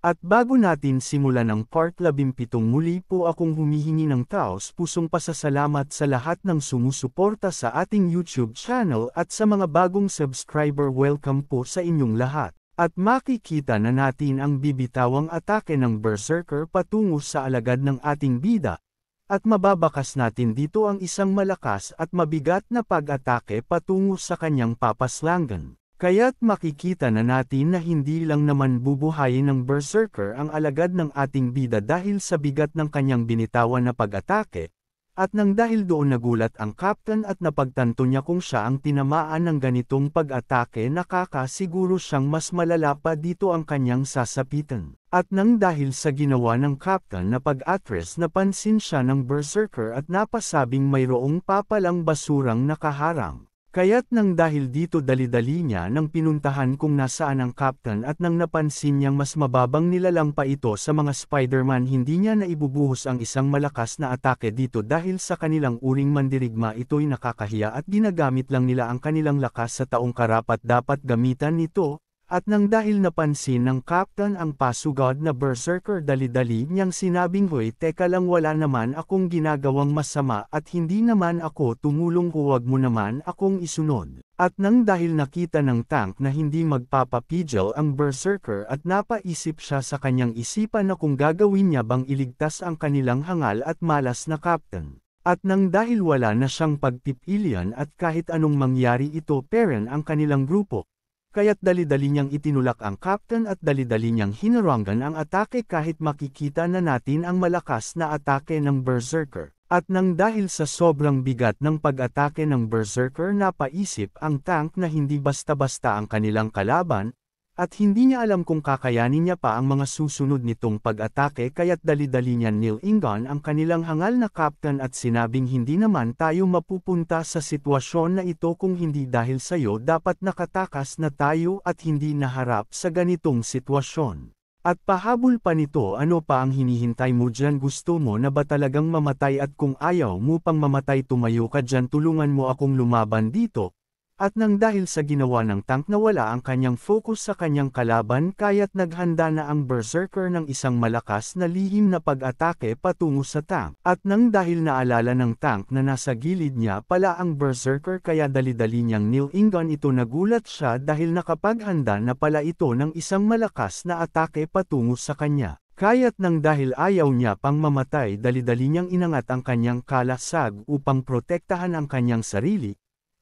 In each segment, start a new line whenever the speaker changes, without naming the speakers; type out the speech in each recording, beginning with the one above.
At bago natin simulan ang part 17, muli po akong humihingi ng taos-pusong pasasalamat sa lahat ng sumusuporta sa ating YouTube channel at sa mga bagong subscriber. Welcome po sa inyong lahat. At makikita na natin ang bibitawang atake ng Berserker patungo sa alagad ng ating bida. At mababakas natin dito ang isang malakas at mabigat na pag-atake patungo sa kanyang papaslangan. Kaya't makikita na natin na hindi lang naman bubuhayin ng Berserker ang alagad ng ating bida dahil sa bigat ng kanyang binitawan na pag-atake, at nang dahil doon nagulat ang Captain at napagtanto niya kung siya ang tinamaan ng ganitong pag-atake, nakakasiguro siyang mas malala pa dito ang kanyang sasapitan. At nang dahil sa ginawa ng Captain na pag-address, napansin siya ng Berserker at napasabing mayroong papalang basurang nakaharang. Kaya't nang dahil dito dali-dali niya nang pinuntahan kung nasaan ang Captain at nang napansin niyang mas mababang nilalang pa ito sa mga Spider-Man, hindi niya naibubuhos ang isang malakas na atake dito dahil sa kanilang uring mandirigma ito'y nakakahiya at ginagamit lang nila ang kanilang lakas sa taong karapat dapat gamitan nito. At nang dahil napansin ng Captain ang pasugod na Berserker, dali-dali niyang sinabing, "Hoy, teka lang, wala naman akong ginagawang masama at hindi naman ako tumulong, huwag mo naman akong isunod." At nang dahil nakita ng tank na hindi magpapapigil ang Berserker at napaisip siya sa kanyang isipan na kung gagawin niya bang iligtas ang kanilang hangal at malas na Captain. At nang dahil wala na siyang pagpipilian at kahit anong mangyari ito peren ang kanilang grupo, kaya't dali-dali niyang itinulak ang Captain at dali-dali niyang hinarangan ang atake kahit makikita na natin ang malakas na atake ng Berserker. At nang dahil sa sobrang bigat ng pag-atake ng Berserker, napaisip ang tank na hindi basta-basta ang kanilang kalaban, at hindi niya alam kung kakayanin niya pa ang mga susunod nitong pag-atake, kaya't dali-dali niya nilingan ang kanilang hangal na Captain at sinabing, "Hindi naman tayo mapupunta sa sitwasyon na ito kung hindi dahil sa'yo, dapat nakatakas na tayo at hindi naharap sa ganitong sitwasyon." At pahabol pa nito, "Ano pa ang hinihintay mo dyan? Gusto mo na ba talagang mamatay? At kung ayaw mo pang mamatay, tumayo ka dyan, tulungan mo akong lumaban dito." At nang dahil sa ginawa ng tank na wala ang kanyang focus sa kanyang kalaban, kaya't naghanda na ang Berserker ng isang malakas na lihim na pag-atake patungo sa tank. At nang dahil naalala ng tank na nasa gilid niya pala ang Berserker, kaya dali-dali niyang nilingan ito, nagulat siya dahil nakapaghanda na pala ito ng isang malakas na atake patungo sa kanya. Kaya't nang dahil ayaw niya pang mamatay, dali-dali niyang inangat ang kanyang kalasag upang protektahan ang kanyang sarili.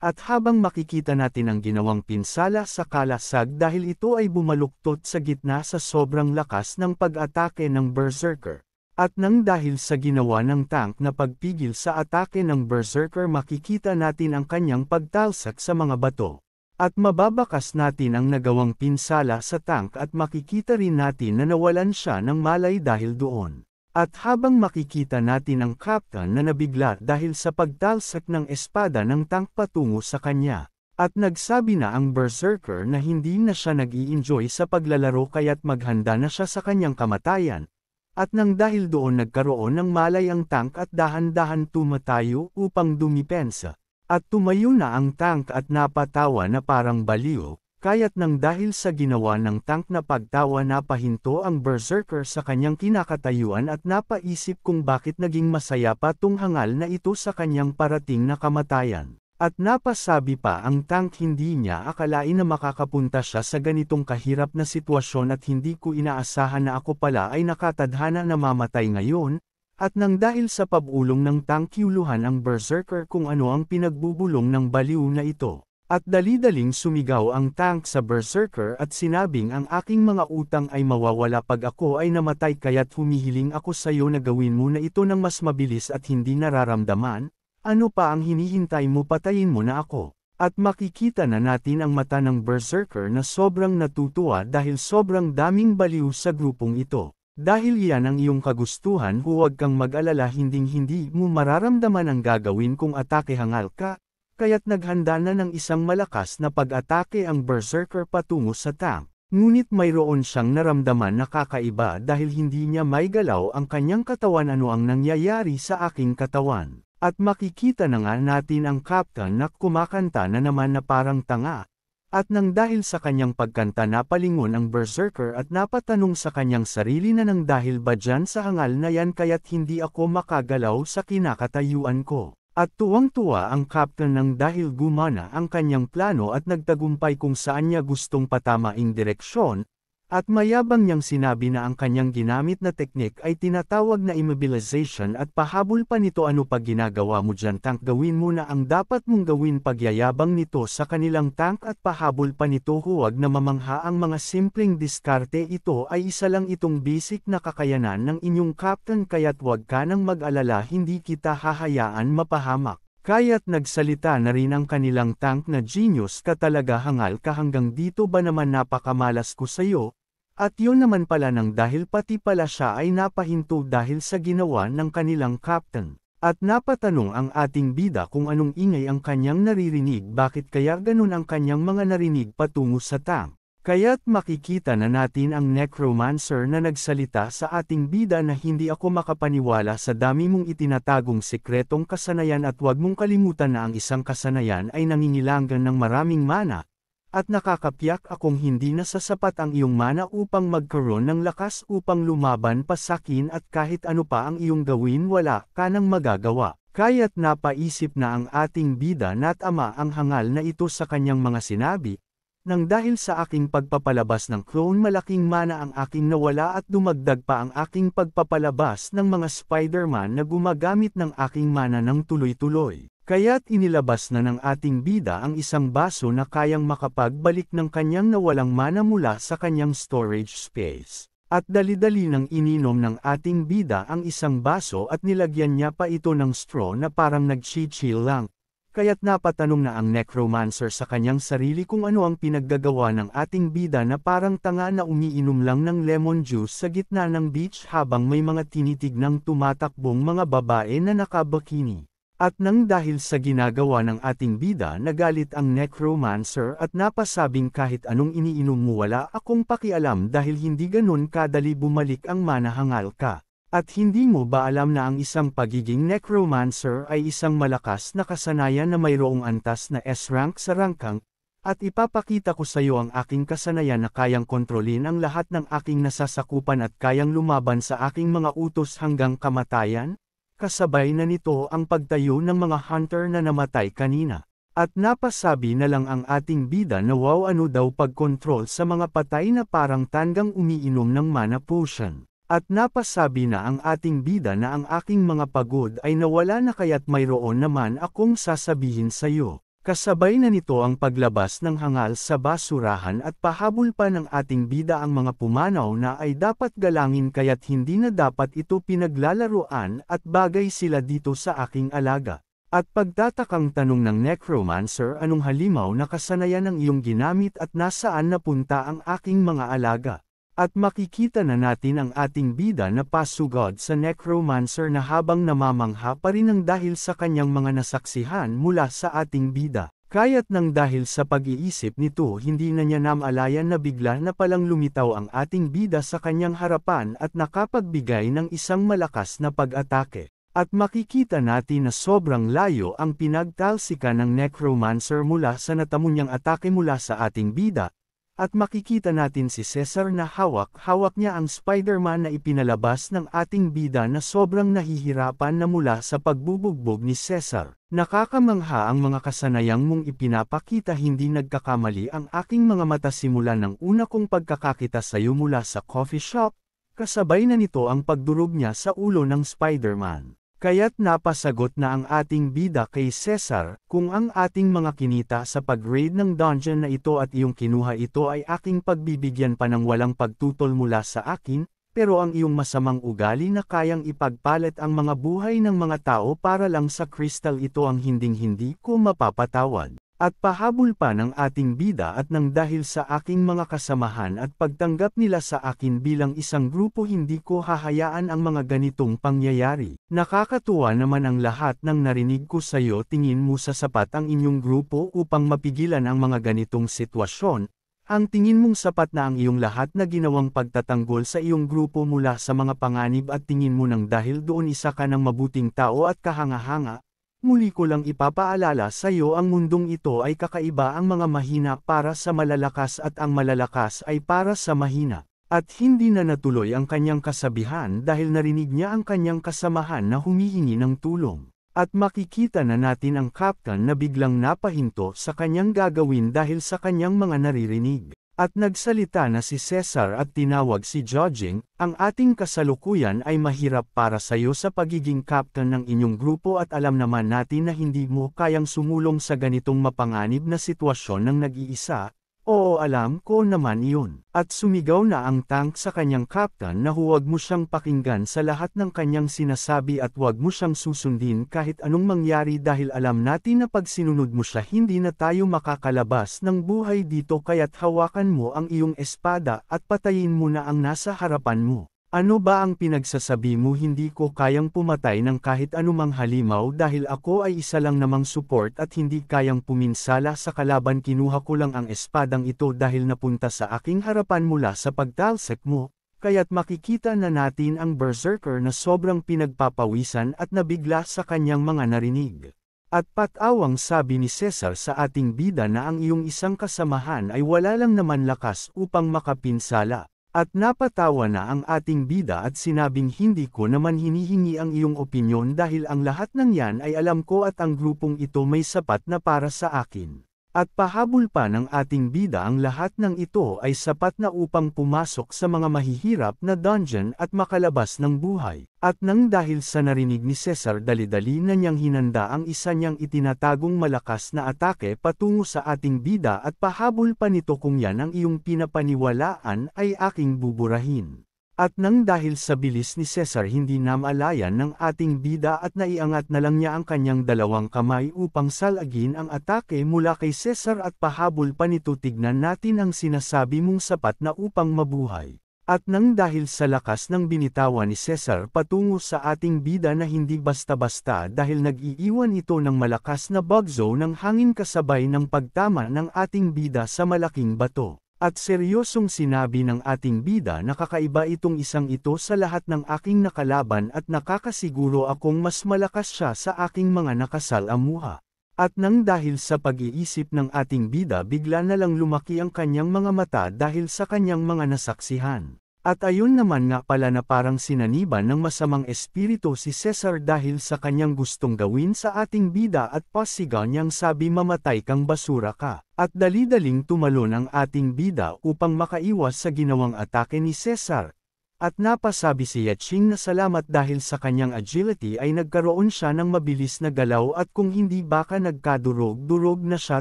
At habang makikita natin ang ginawang pinsala sa kalasag dahil ito ay bumaluktot sa gitna sa sobrang lakas ng pag-atake ng Berserker. At nang dahil sa ginawa ng tank na pagpigil sa atake ng Berserker, makikita natin ang kanyang pagtalsak sa mga bato. At mababakas natin ang nagawang pinsala sa tank at makikita rin natin na nawalan siya ng malay dahil doon. At habang makikita natin ang Captain na nabigla dahil sa pagtalsak ng espada ng tank patungo sa kanya. At nagsabi na ang Berserker na hindi na siya nag-i-enjoy sa paglalaro kaya't maghanda na siya sa kanyang kamatayan. At nang dahil doon nagkaroon ng malay ang tank at dahan-dahan tumatayo upang dumipensa. At tumayo na ang tank at napatawa na parang baliw. Kaya't nang dahil sa ginawa ng tank na pagtawa, napahinto ang Berserker sa kanyang kinakatayuan at napaisip kung bakit naging masaya pa tung hangal na ito sa kanyang parating na kamatayan. At napasabi pa ang tank, "Hindi niya akalain na makakapunta siya sa ganitong kahirap na sitwasyon at hindi ko inaasahan na ako pala ay nakatadhana na mamatay ngayon." At nang dahil sa pabulong ng tank, yuluhan ang Berserker kung ano ang pinagbubulong ng baliw na ito. At dali-daling sumigaw ang tank sa Berserker at sinabing, "Ang aking mga utang ay mawawala pag ako ay namatay, kaya't humihiling ako sa iyo na gawin mo na ito ng mas mabilis at hindi nararamdaman. Ano pa ang hinihintay mo? Patayin mo na ako." At makikita na natin ang mata ng Berserker na sobrang natutuwa dahil sobrang daming baliw sa grupong ito. Dahil iyan ang iyong kagustuhan, huwag kang mag-alala, hinding-hindi mo mararamdaman ang gagawin kung atake hangal ka. Kaya't naghanda na ng isang malakas na pag-atake ang Berserker patungo sa tank. Ngunit mayroon siyang naramdaman na kakaiba dahil hindi niya maigalaw ang kanyang katawan. "Ano ang nangyayari sa aking katawan?" At makikita na nga natin ang Captain na kumakanta na naman na parang tanga. At nang dahil sa kanyang pagkanta napalingon ang berserker at napatanong sa kanyang sarili na nang dahil ba dyan sa hangal na yan kaya't hindi ako makagalaw sa kinakatayuan ko. At tuwang-tuwa ang captain nang dahil gumana ang kanyang plano at nagtagumpay kung saan niya gustong patamaing direksyon, at mayabang niyang sinabi na ang kanyang ginamit na teknik ay tinatawag na immobilization at pahabol pa nito ano pag ginagawa mo dyan tank gawin mo na ang dapat mong gawin pagyayabang nito sa kanilang tank at pahabol pa nito huwag na mamangha ang mga simpleng diskarte ito ay isa lang itong basic na kakayanan ng inyong captain kaya't huwag ka nang mag-alala hindi kita hahayaan mapahamak. Kaya't nagsalita na rin ang kanilang tank na genius ka talaga hangal ka hanggang dito ba naman napakamalas ko sayo? At yun naman pala nang dahil pati pala siya ay napahinto dahil sa ginawa ng kanilang captain. At napatanong ang ating bida kung anong ingay ang kanyang naririnig bakit kaya ganun ang kanyang mga narinig patungo sa tank. Kaya't makikita na natin ang necromancer na nagsalita sa ating bida na hindi ako makapaniwala sa dami mong itinatagong sekretong kasanayan at huwag mong kalimutan na ang isang kasanayan ay nangingilangan ng maraming mana. At nakakapiyak akong hindi nasasapat ang iyong mana upang magkaroon ng lakas upang lumaban pa sakin at kahit ano pa ang iyong gawin wala ka nang magagawa. Kaya't napaisip na ang ating bida na't ama ang hangal na ito sa kanyang mga sinabi. Nang dahil sa aking pagpapalabas ng clone malaking mana ang aking nawala at dumagdag pa ang aking pagpapalabas ng mga Spider-Man na gumagamit ng aking mana ng tuloy-tuloy. Kaya't inilabas na ng ating bida ang isang baso na kayang makapagbalik ng kanyang nawalang mana mula sa kanyang storage space. At dali-dali nang ininom ng ating bida ang isang baso at nilagyan niya pa ito ng straw na parang nag-chill lang. Kaya't napatanong na ang necromancer sa kanyang sarili kung ano ang pinaggagawa ng ating bida na parang tanga na umiinom lang ng lemon juice sa gitna ng beach habang may mga tinitignang tumatakbong mga babae na nakabikini. At nang dahil sa ginagawa ng ating bida nagalit ang necromancer at napasabing kahit anong iniinom mo wala akong pakialam dahil hindi ganun kadali bumalik ang mana hangal ka. At hindi mo ba alam na ang isang pagiging necromancer ay isang malakas na kasanayan na mayroong antas na S-rank sa rangkang, at ipapakita ko sa iyo ang aking kasanayan na kayang kontrolin ang lahat ng aking nasasakupan at kayang lumaban sa aking mga utos hanggang kamatayan? Kasabay na nito ang pagtayo ng mga hunter na namatay kanina. At napasabi na lang ang ating bida na wow ano daw pagkontrol sa mga patay na parang tandang umiinom ng mana potion. At napasabi na ang ating bida na ang aking mga pagod ay nawala na kaya't mayroon naman akong sasabihin sa iyo. Kasabay na nito ang paglabas ng hangal sa basurahan at pahabol pa ng ating bida ang mga pumanaw na ay dapat galangin kaya't hindi na dapat ito pinaglalaruan at bagay sila dito sa aking alaga. At pagtatakang tanong ng necromancer anong halimaw na kasanayan ang iyong ginamit at nasaan napunta ang aking mga alaga. At makikita na natin ang ating bida na pasugod sa necromancer na habang namamangha pa rin ang dahil sa kanyang mga nasaksihan mula sa ating bida. Kaya't nang dahil sa pag-iisip nito hindi na niya namalayan na bigla na palang lumitaw ang ating bida sa kanyang harapan at nakapagbigay ng isang malakas na pag-atake. At makikita natin na sobrang layo ang pinagtalsikan ng necromancer mula sa natamo niyang atake mula sa ating bida. At makikita natin si Cesar na hawak niya ang Spider-Man na ipinalabas ng ating bida na sobrang nahihirapan na mula sa pagbubugbog ni Cesar. Nakakamangha ang mga kasanayang mong ipinapakita hindi nagkakamali ang aking mga mata simula ng una kong pagkakakita sa iyo mula sa coffee shop, kasabay na nito ang pagdurog niya sa ulo ng Spider-Man. Kaya't napasagot na ang ating bida kay Cesar, kung ang ating mga kinita sa pag-raid ng dungeon na ito at iyong kinuha ito ay aking pagbibigyan pa ng walang pagtutol mula sa akin, pero ang iyong masamang ugali na kayang ipagpalit ang mga buhay ng mga tao para lang sa crystal ito ang hinding-hindi ko mapapatawad. At pahabol pa ng ating bida at nang dahil sa aking mga kasamahan at pagtanggap nila sa akin bilang isang grupo hindi ko hahayaan ang mga ganitong pangyayari. Nakakatuwa naman ang lahat ng narinig ko sa iyo tingin mo sa sapat ang inyong grupo upang mapigilan ang mga ganitong sitwasyon. Ang tingin mong sapat na ang iyong lahat na ginawang pagtatanggol sa iyong grupo mula sa mga panganib at tingin mo nang dahil doon isa ka ng mabuting tao at kahanga-hanga. Muli ko lang ipapaalala sa iyo ang mundong ito ay kakaiba, ang mga mahina para sa malalakas at ang malalakas ay para sa mahina. At hindi na natuloy ang kanyang kasabihan dahil narinig niya ang kanyang kasamahan na humihingi ng tulong. At makikita na natin ang captain na biglang napahinto sa kanyang gagawin dahil sa kanyang mga naririnig. At nagsalita na si Cesar at tinawag si Jojing, ang ating kasalukuyan ay mahirap para sa iyo sa pagiging captain ng inyong grupo at alam naman natin na hindi mo kayang sumulong sa ganitong mapanganib na sitwasyon ng nag-iisa. Oo, alam ko naman iyon. At sumigaw na ang tank sa kanyang captain na huwag mo siyang pakinggan sa lahat ng kanyang sinasabi at huwag mo siyang susundin kahit anong mangyari dahil alam natin na pag sinunod mo siya hindi na tayo makakalabas ng buhay dito, kaya't hawakan mo ang iyong espada at patayin mo na ang nasa harapan mo. Ano ba ang pinagsasabi mo? Hindi ko kayang pumatay ng kahit anumang halimaw dahil ako ay isa lang namang support at hindi kayang puminsala sa kalaban. Kinuha ko lang ang espadang ito dahil napunta sa aking harapan mula sa pagtalsik mo, kaya't makikita na natin ang berserker na sobrang pinagpapawisan at nabigla sa kanyang mga narinig. At patawang sabi ni Cesar sa ating bida na ang iyong isang kasamahan ay wala lang naman lakas upang makapinsala. At napatawa na ang ating bida at sinabing hindi ko naman hinihingi ang iyong opinyon dahil ang lahat ng yan ay alam ko at ang grupong ito may sapat na para sa akin. At pahabol pa ng ating bida, ang lahat ng ito ay sapat na upang pumasok sa mga mahihirap na dungeon at makalabas ng buhay. At nang dahil sa narinig ni Cesar, dali-dali na niyang hinanda ang isa niyang itinatagong malakas na atake patungo sa ating bida at pahabol pa nito, kung yan ang iyong pinapaniwalaan ay aking buburahin. At nang dahil sa bilis ni Cesar hindi namalayan ng ating bida at naiangat na lang niya ang kanyang dalawang kamay upang salagin ang atake mula kay Cesar at pahabol pa nito. Tignan natin ang sinasabi mong sapat na upang mabuhay. At nang dahil sa lakas ng binitawan ni Cesar patungo sa ating bida na hindi basta-basta dahil nag-iiwan ito ng malakas na bagzo ng hangin kasabay ng pagtama ng ating bida sa malaking bato. At seryosong sinabi ng ating bida na kakaiba itong isang ito sa lahat ng aking nakalaban at nakakasiguro akong mas malakas siya sa aking mga nakasalamuha. At nang dahil sa pag-iisip ng ating bida, bigla na lang lumaki ang kanyang mga mata dahil sa kanyang mga nasaksihan. At ayun naman nga pala na parang sinaniban ng masamang espiritu si Cesar dahil sa kanyang gustong gawin sa ating bida at pasigaw niyang sabi, mamatay kang, basura ka. At dali-daling tumalon ang ating bida upang makaiwas sa ginawang atake ni Cesar. At napasabi si Yaching na salamat dahil sa kanyang agility ay nagkaroon siya ng mabilis na galaw at kung hindi baka nagkadurog-durog na siya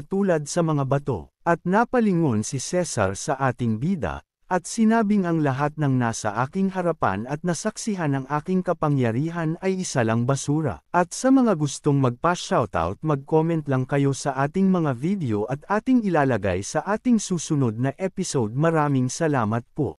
tulad sa mga bato. At napalingon si Cesar sa ating bida, at sinabing ang lahat ng nasa aking harapan at nasaksihan ng aking kapangyarihan ay isa lang basura. At sa mga gustong magpa-shoutout, mag-comment lang kayo sa ating mga video at ating ilalagay sa ating susunod na episode. Maraming salamat po.